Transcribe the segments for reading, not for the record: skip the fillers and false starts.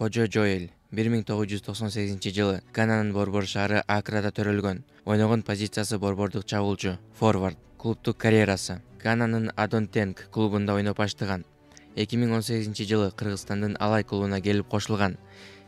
Кожо Жоэл 1998-жылы Гананын Борбор шаары Акрада төрөлгөн. Ойногон позициясы борбордук чабуулчу, форвард. Клубдук карьерасы Гананын Адонтенг клубунда ойноп баштаган. 2018-жылы Кыргызстандын Алай клубуна келип кошулган.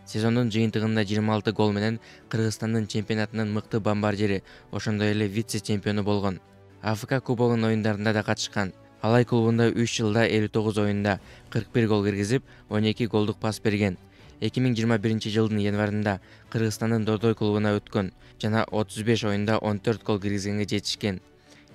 Сезондун жыйынтыгында 26 гол менен Кыргызстандын чемпионатынын мыкты бомбардири, ошондой эле вице-чемпиону болгон. АФК кубогунун оюндарында да катышкан. Алай клубунда 3 жылда 59 оюнда 41 гол киргизип, 12 голдук пас берген. 2021-жылдын январында Кыргызстандын Дордой клубуна өткөн жана 35 оюнда 14 гол киргизгенге жетишкен.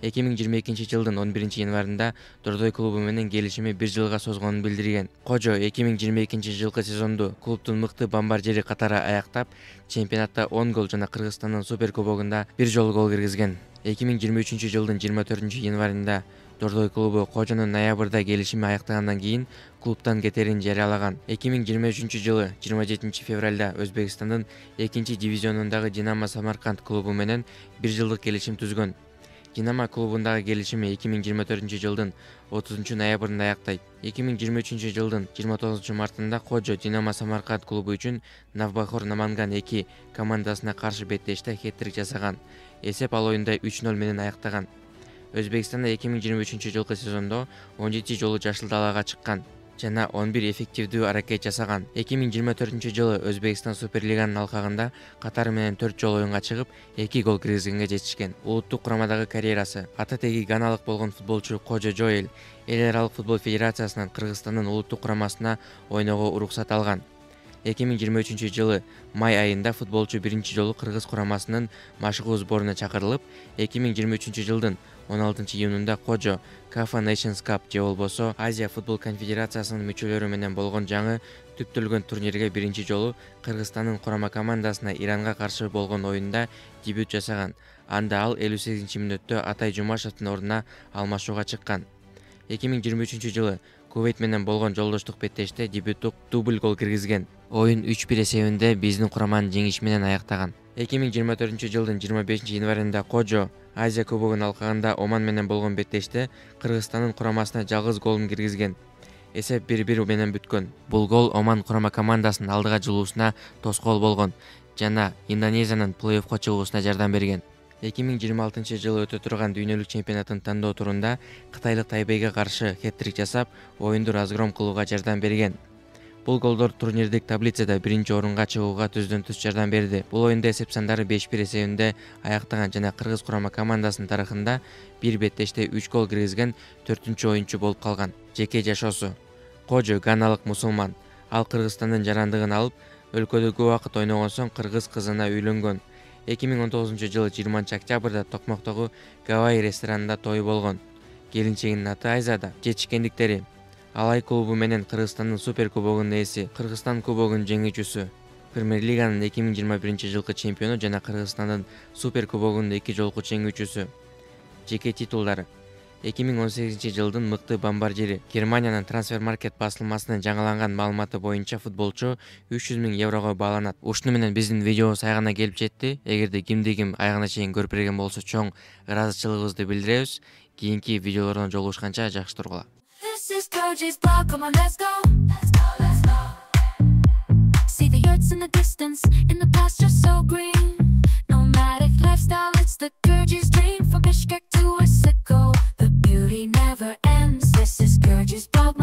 2022-жылдын 11-январында Дордой клубу менен келишими 1 жылга созгонун билдирген. Кожо 2022-жылкы сезонду клубдун мыкты бомбардири катары аяктап, чемпионатта 10 гол жана Кыргызстандын Супер кубогунда 1 жолу гол киргизген. 2023-жылдын 24-январында Дордой клубу Кожонун ноябрда келишими аяктагандан кийин клубтан кетерин жарыялаган. 2023-жылы 27 февралда Өзбекстандын 2-дивизионундагы Динамо Самарканд клубу менен 1 жылдык келишим түзгөн. Динамо клубундагы келишими 2024-жылдын 30 ноябрында аяктайт. 2023-жылдын 29 мартында Кожо Динамо Самарканд клубу үчүн Навбахор Наманган 2 командасына каршы беттеште хет-трик жасаган. Эсеп ал оюнда 3-0 менен аяктаган. Өзбекстанда 2023-жылкы сезондо 17 жолу жашыл далага чыккан жана 11 эффективдүү аракет жасаган. 2024-жылы Өзбекстан Суперлиганын алкагында катары менен 4 жолу оюнга чыгып, 2 гол киргизгенге жетишкен. Улуттук курамадагы карьерасы ата теги ганалык болгон футболчу Кожо Жоэл эл аралык футбол федерациясынан Кыргызстандын улуттук курамасына ойного уруксат алган. 2023-жылы май айында футболчу биринчи жолу Кыргыз курамасынын машыгуу сборуна чакырылып, 2023-жылдын 16-июнунда Кожо Кафа Nations Cup же болбосо Азия футбол конфедерациясынын мүчөлөрү менен болгон жаңы түптөлгөн турнирге биринчи жолу Кыргызстандын курама командасына Иранга каршы болгон оюнда дебют жасаган. Анда ал 58-мүнөттө Атай Жумашевдин ордуна алмашууга чыккан. 2023-жылы Кувейт менен болгон жолдоштук беттеште дебюттук дубль гол киргизген. Оюн 3-1 эсебинде биздин кураманын жеңиши менен аяктаган. 2024-жылдын 25 январында Кожо Азия кубогун алкагында Оман менен болгон беттеште Кыргызстандын курамасына жалгыз голун киргизген. Эсеп 1-1 менен бүткөн. Бул гол Оман курама командасынын алдыга жылуусуна тоскоол болгон жана Индонезиянын плей-оффко чыгуусуна жардам берген. 2026-жылы өтө турган дүйнөлүк чемпионатын тандоо турунда кытайлык Тайбейге каршы хет-трик жасап, оюнду разгром кылууга жардам берген. Бул голдор турнирдик таблицада биринчи орунга чыгууга түздөн-түз жардам берди. Бул оюнда эсеп сандары 5-1 эсебинде аяктаган жана Кыргыз курама командасынын тарыхында бир беттеште 3 гол киргизген 4-чү оюнчу болуп калган. Жеке жашоосу Кожо ганалык мусулман. Ал Кыргызстандын жарандыгын алып, өлкөдө көп убакыт ойногон соң кыргыз кызына үйлөнгөн. 2019-жылы 20 октябрда Токмоктогу Гавайи ресторанында той болгон. Келинчегинин аты Айзада. Жетишкендиктери: Алай клубу менен Кыргызстандын Супер кубогунун ээси, Кыргызстан кубогунун жеңүүчүсү, Премьер-лиганын 2021-жылкы чемпиону жана Кыргызстандын Супер кубогунун 2 жолку жеңүүчүсү. Жеке титулдары: 2018-жылдын мыкты бомбардири. Германиянын Трансфермаркет басылмасынын жаңыланган маалыматы боюнча футболчу 300 000 еврого бааланат. Ушуну менен биздин видеобуз аягына келип жетти. Эгерде кимди-ким аягына чейин көрүп берген болсо, чоң ыраазычылыгыбызды билдиребиз. Кийинки видеолордон жолугушканча жакшы тургула. This is Koji's blog, come on, let's go. See the yurts in the distance, in the pasture so green. Nomadic lifestyle, it's the Koji's dream. From Bishkek to Issyk, the beauty never ends. This is Koji's blog.